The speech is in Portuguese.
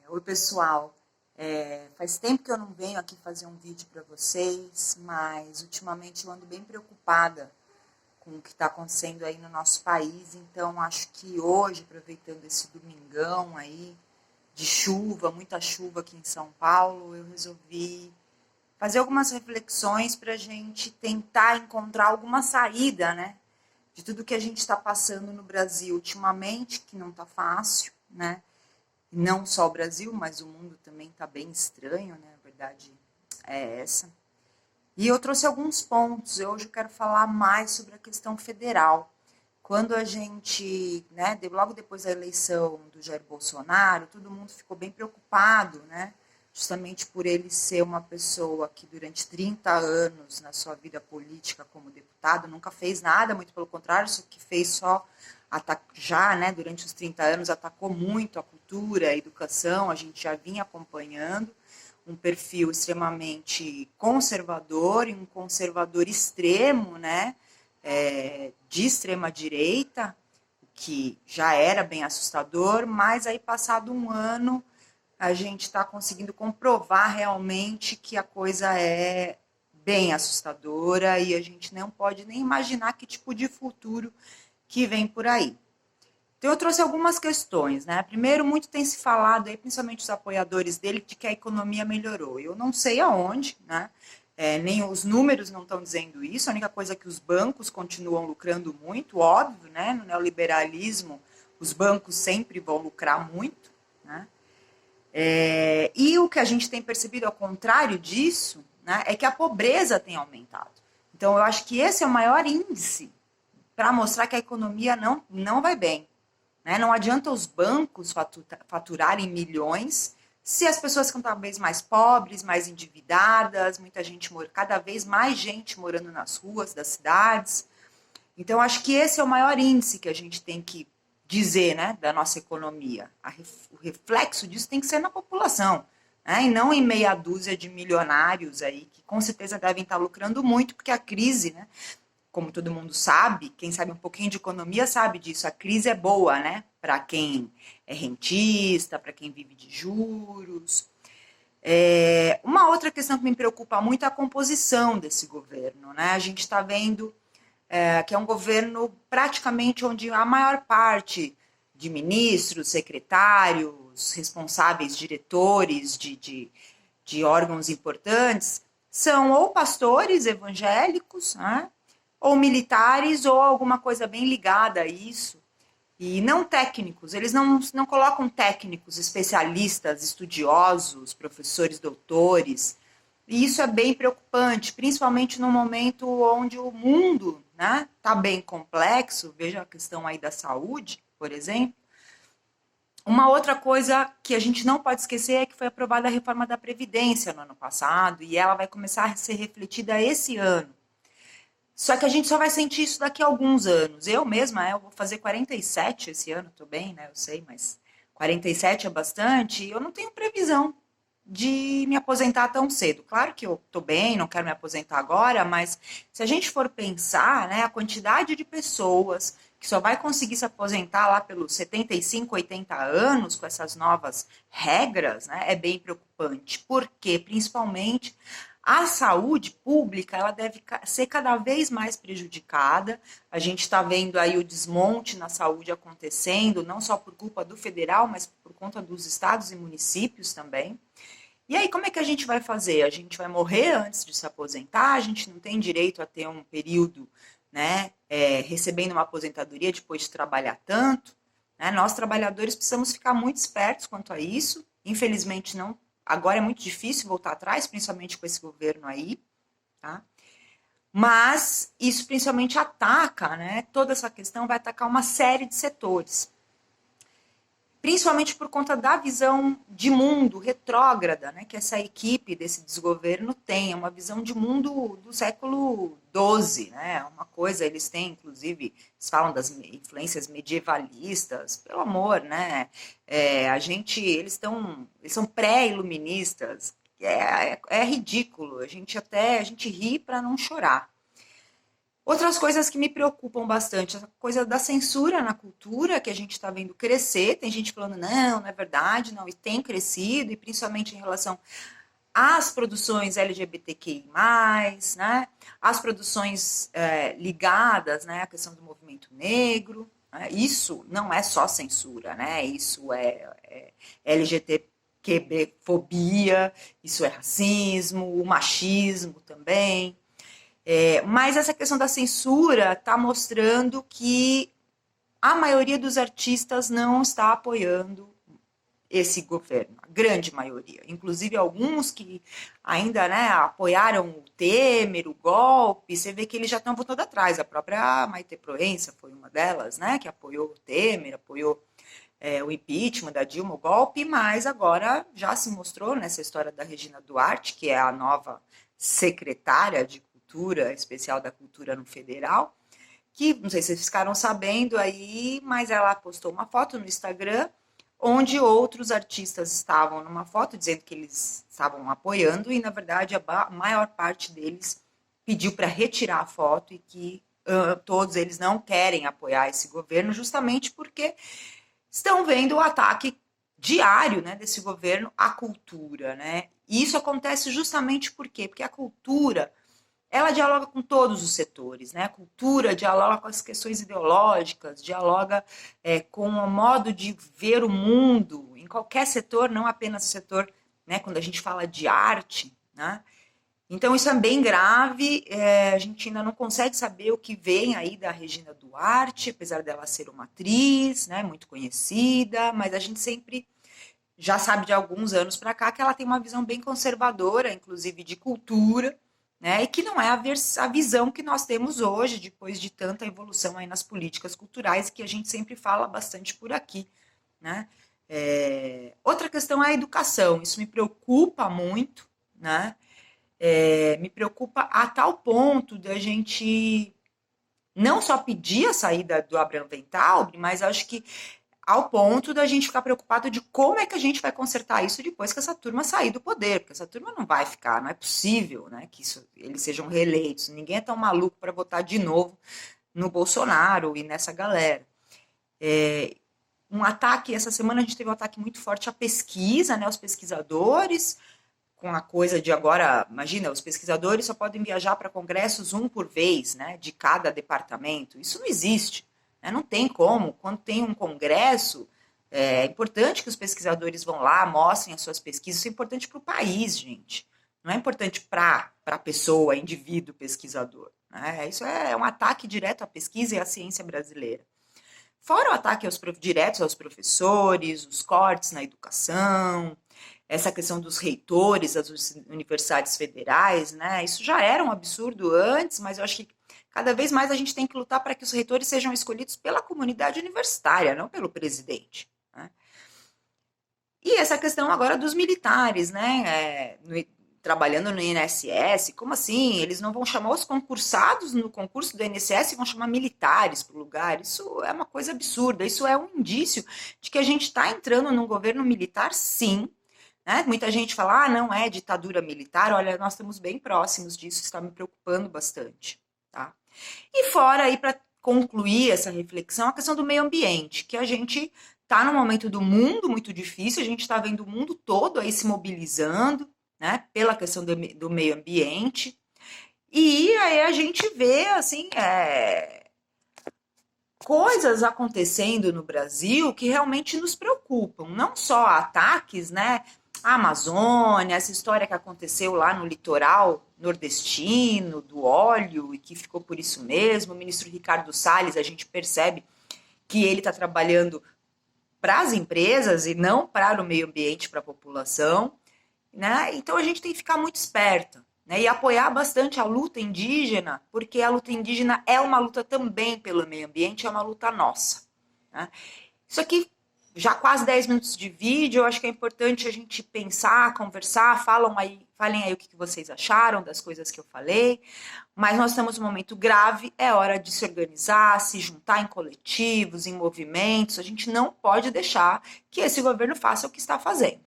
Oi, pessoal. Faz tempo que eu não venho aqui fazer um vídeo para vocês, mas ultimamente eu ando bem preocupada com o que está acontecendo aí no nosso país. Então, acho que hoje, aproveitando esse domingão aí de chuva, muita chuva aqui em São Paulo, eu resolvi fazer algumas reflexões para a gente tentar encontrar alguma saída, né, de tudo que a gente está passando no Brasil ultimamente, que não está fácil, né? Não só o Brasil, mas o mundo também está bem estranho, né? A verdade é essa. E eu trouxe alguns pontos. Hoje eu quero falar mais sobre a questão federal. Quando a gente, né, logo depois da eleição do Jair Bolsonaro, todo mundo ficou bem preocupado, né? Justamente por ele ser uma pessoa que durante 30 anos na sua vida política como deputado nunca fez nada, muito pelo contrário, só que fez só já, né, durante os 30 anos atacou muito a cultura, a educação, a gente já vinha acompanhando um perfil extremamente conservador e um conservador extremo, né, de extrema direita, que já era bem assustador, mas aí passado um ano a gente está conseguindo comprovar realmente que a coisa é bem assustadora e a gente não pode nem imaginar que tipo de futuro que vem por aí. Então eu trouxe algumas questões, né? Primeiro, muito tem se falado aí, principalmente os apoiadores dele, de que a economia melhorou. Eu não sei aonde, né? Nem os números não estão dizendo isso. A única coisa é que os bancos continuam lucrando muito, óbvio, né? No neoliberalismo, os bancos sempre vão lucrar muito, né? E o que a gente tem percebido ao contrário disso, né, é que a pobreza tem aumentado. Então eu acho que esse é o maior índice para mostrar que a economia não vai bem. Né? Não adianta os bancos faturarem milhões se as pessoas ficam cada vez mais pobres, mais endividadas, cada vez mais gente morando nas ruas das cidades. Então, acho que esse é o maior índice que a gente tem que dizer, né, da nossa economia. O reflexo disso tem que ser na população, né, e não em meia dúzia de milionários aí, que com certeza devem estar lucrando muito, porque a crise, né, como todo mundo sabe, quem sabe um pouquinho de economia sabe disso, a crise é boa, né? Para quem é rentista, para quem vive de juros. Uma outra questão que me preocupa muito é a composição desse governo, né? A gente está vendo que é um governo praticamente onde a maior parte de ministros, secretários, responsáveis, diretores de órgãos importantes são ou pastores evangélicos, né? Ou militares, ou alguma coisa bem ligada a isso, e não técnicos. Eles não colocam técnicos, especialistas, estudiosos, professores, doutores, e isso é bem preocupante, principalmente no momento onde o mundo, né, está bem complexo. Veja a questão aí da saúde, por exemplo. Uma outra coisa que a gente não pode esquecer é que foi aprovada a reforma da Previdência no ano passado, e ela vai começar a ser refletida esse ano. Só que a gente só vai sentir isso daqui a alguns anos. Eu mesma, eu vou fazer 47 esse ano, tô bem, né? Eu sei, mas 47 é bastante. E eu não tenho previsão de me aposentar tão cedo. Claro que eu tô bem, não quero me aposentar agora, mas se a gente for pensar, né, a quantidade de pessoas que só vai conseguir se aposentar lá pelos 75, 80 anos com essas novas regras, né, é bem preocupante. Por quê? Principalmente a saúde pública, ela deve ser cada vez mais prejudicada. A gente está vendo aí o desmonte na saúde acontecendo, não só por culpa do federal, mas por conta dos estados e municípios também. E aí, como é que a gente vai fazer? A gente vai morrer antes de se aposentar? A gente não tem direito a ter um período, né, recebendo uma aposentadoria depois de trabalhar tanto? Né? Nós, trabalhadores, precisamos ficar muito espertos quanto a isso. Infelizmente, não. Agora é muito difícil voltar atrás, principalmente com esse governo aí, tá? Mas isso principalmente ataca, né? Toda essa questão vai atacar uma série de setores, principalmente por conta da visão de mundo retrógrada, né, que essa equipe desse desgoverno tem, é uma visão de mundo do século XII, né, uma coisa, eles têm, inclusive, eles falam das influências medievalistas, pelo amor, né, eles são pré-iluministas, é ridículo, a gente ri para não chorar. Outras coisas que me preocupam bastante, a coisa da censura na cultura, que a gente está vendo crescer, tem gente falando, não, não é verdade, não, e tem crescido, e principalmente em relação às produções LGBTQI+, né, as produções ligadas, né, à questão do movimento negro, né, isso não é só censura, né, isso é LGBTQ-fobia, isso é racismo, o machismo também, mas essa questão da censura está mostrando que a maioria dos artistas não está apoiando esse governo, a grande maioria. Inclusive alguns que ainda, né, apoiaram o Temer, o golpe, você vê que eles já estão voltando atrás. A própria Maite Proença foi uma delas, né, que apoiou o Temer, apoiou o impeachment da Dilma, o golpe, mas agora já se mostrou nessa história da Regina Duarte, que é a nova secretária de Cultura, especial da Cultura no Federal, que não sei se vocês ficaram sabendo aí, mas ela postou uma foto no Instagram onde outros artistas estavam numa foto dizendo que eles estavam apoiando e, na verdade, a maior parte deles pediu para retirar a foto e que todos eles não querem apoiar esse governo justamente porque estão vendo o ataque diário, né, desse governo à cultura, né? E isso acontece justamente por quê? Porque a cultura, ela dialoga com todos os setores, né? A cultura dialoga com as questões ideológicas, dialoga com o modo de ver o mundo em qualquer setor, não apenas o setor, né? Quando a gente fala de arte, né? Então isso é bem grave, a gente ainda não consegue saber o que vem aí da Regina Duarte, apesar dela ser uma atriz, né, muito conhecida, mas a gente sempre já sabe de alguns anos para cá que ela tem uma visão bem conservadora, inclusive de cultura, né, e que não é a visão que nós temos hoje, depois de tanta evolução aí nas políticas culturais, que a gente sempre fala bastante por aqui, né. Outra questão é a educação, isso me preocupa muito, né, me preocupa a tal ponto de a gente não só pedir a saída do Abraham Weintraub, mas acho que ao ponto da gente ficar preocupado de como é que a gente vai consertar isso depois que essa turma sair do poder, porque essa turma não vai ficar, não é possível, né, que eles sejam reeleitos, ninguém é tão maluco para votar de novo no Bolsonaro e nessa galera. Um ataque, essa semana a gente teve um ataque muito forte à pesquisa, né, aos pesquisadores, com a coisa de agora, imagina, os pesquisadores só podem viajar para congressos um por vez, né, de cada departamento. Isso não existe, né, não tem como. Quando tem um congresso, é importante que os pesquisadores vão lá, mostrem as suas pesquisas. Isso é importante para o país, gente. Não é importante para a pessoa, indivíduo pesquisador. Né? Isso é um ataque direto à pesquisa e à ciência brasileira. Fora o ataque diretos aos professores, os cortes na educação, essa questão dos reitores das universidades federais, né? Isso já era um absurdo antes, mas eu acho que cada vez mais a gente tem que lutar para que os reitores sejam escolhidos pela comunidade universitária, não pelo presidente. Né? E essa questão agora dos militares, né? Trabalhando no INSS, como assim? Eles não vão chamar os concursados no concurso do INSS e vão chamar militares para o lugar? Isso é uma coisa absurda, isso é um indício de que a gente está entrando num governo militar, sim, né? Muita gente fala, não é ditadura militar, olha, nós estamos bem próximos disso, está me preocupando bastante. Tá? E fora aí, para concluir essa reflexão, a questão do meio ambiente, que a gente está num momento do mundo muito difícil, a gente está vendo o mundo todo aí se mobilizando, né, pela questão do meio ambiente, e aí a gente vê, assim, coisas acontecendo no Brasil que realmente nos preocupam, não só ataques, né, à Amazônia, essa história que aconteceu lá no litoral nordestino, do óleo, e que ficou por isso mesmo, o ministro Ricardo Salles, a gente percebe que ele está trabalhando para as empresas e não para o meio ambiente, para a população, né? Então a gente tem que ficar muito esperta, né? E apoiar bastante a luta indígena, porque a luta indígena é uma luta também pelo meio ambiente, é uma luta nossa. Né? Isso aqui, já quase 10 minutos de vídeo, eu acho que é importante a gente pensar, conversar, falem aí o que vocês acharam das coisas que eu falei, mas nós estamos num momento grave, é hora de se organizar, se juntar em coletivos, em movimentos, a gente não pode deixar que esse governo faça o que está fazendo.